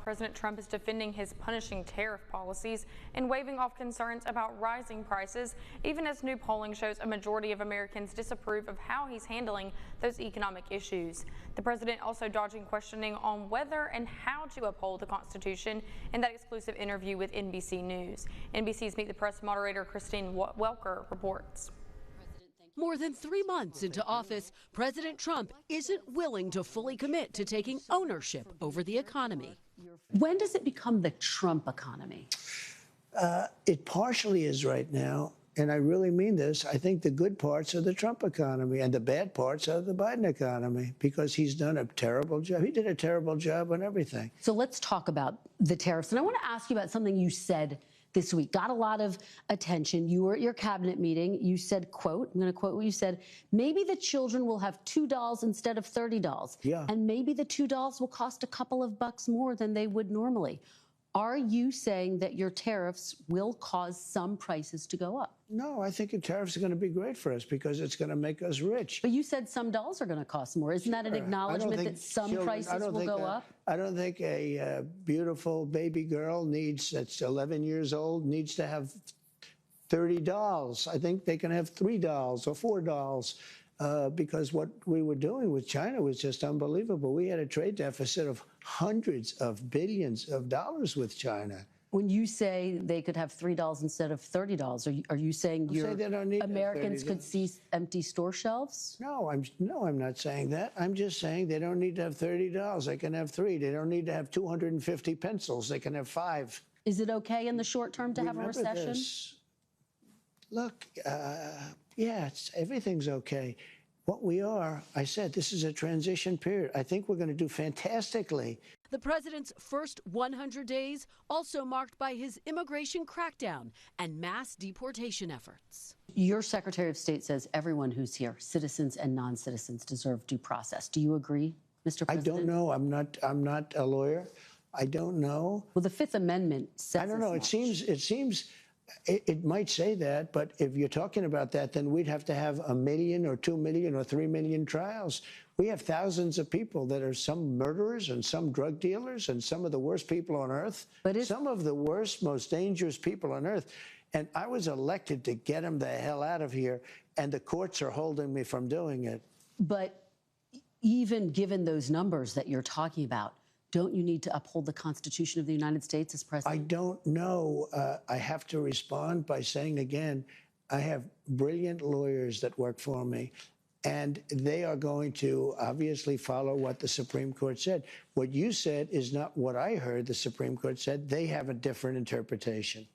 President Trump is defending his punishing tariff policies and waving off concerns about rising prices, even as new polling shows a majority of Americans disapprove of how he's handling those economic issues. The president also dodging questioning on whether and how to uphold the Constitution in that exclusive interview with NBC News. NBC's Meet the Press moderator Christine Welker reports. More than 3 months into office, President Trump isn't willing to fully commit to taking ownership over the economy. When does it become the Trump economy? It partially is right now, and I really mean this. I think the good parts are the Trump economy, and the bad parts are the Biden economy, because he's done a terrible job. He did a terrible job on everything. So let's talk about the tariffs. And I want to ask you about something you said this week. Got a lot of attention. You were at your cabinet meeting. You said, quote, I'm going to quote what you said, maybe the children will have $2 instead of $30. Yeah. And maybe the $2 will cost a couple of bucks more than they would normally. Are you saying that your tariffs will cause some prices to go up? No, I think the tariffs are going to be great for us because it's going to make us rich. But you said some dolls are going to cost more. Isn't that an acknowledgement that some prices will go up? I don't think a beautiful baby girl that's 11 years old needs to have 30 dolls. I think they can have 3 dolls or 4 dolls. Because what we were doing with China was just unbelievable. We had a trade deficit of hundreds of billions of dollars with China. When you say they could have $3 instead of $30, are you saying Americans could see empty store shelves? No, I'm not saying that. I'm just saying they don't need to have $30. They can have 3. They don't need to have 250 pencils. They can have 5. Is it okay in the short term to have a recession? Look, yeah, everything's okay. What we are, I said, this is a transition period. I think we're going to do fantastically. The president's first 100 days also marked by his immigration crackdown and mass deportation efforts. Your Secretary of State says everyone who's here, citizens and non-citizens, deserve due process. Do you agree, Mr. President? I don't know. I'm not a lawyer. I don't know. Well, the Fifth Amendment says I don't know. It seems. It might say that, but if you're talking about that, then we'd have to have 1 million or 2 million or 3 million trials. We have thousands of people that are some murderers and some drug dealers and some of the worst people on earth, some of the worst, most dangerous people on earth. And I was elected to get them the hell out of here, and the courts are holding me from doing it. But even given those numbers that you're talking about, don't you need to uphold the Constitution of the United States as president? I don't know. I have to respond by saying again, I have brilliant lawyers that work for me, and they are going to obviously follow what the Supreme Court said. What you said is not what I heard the Supreme Court said. They have a different interpretation.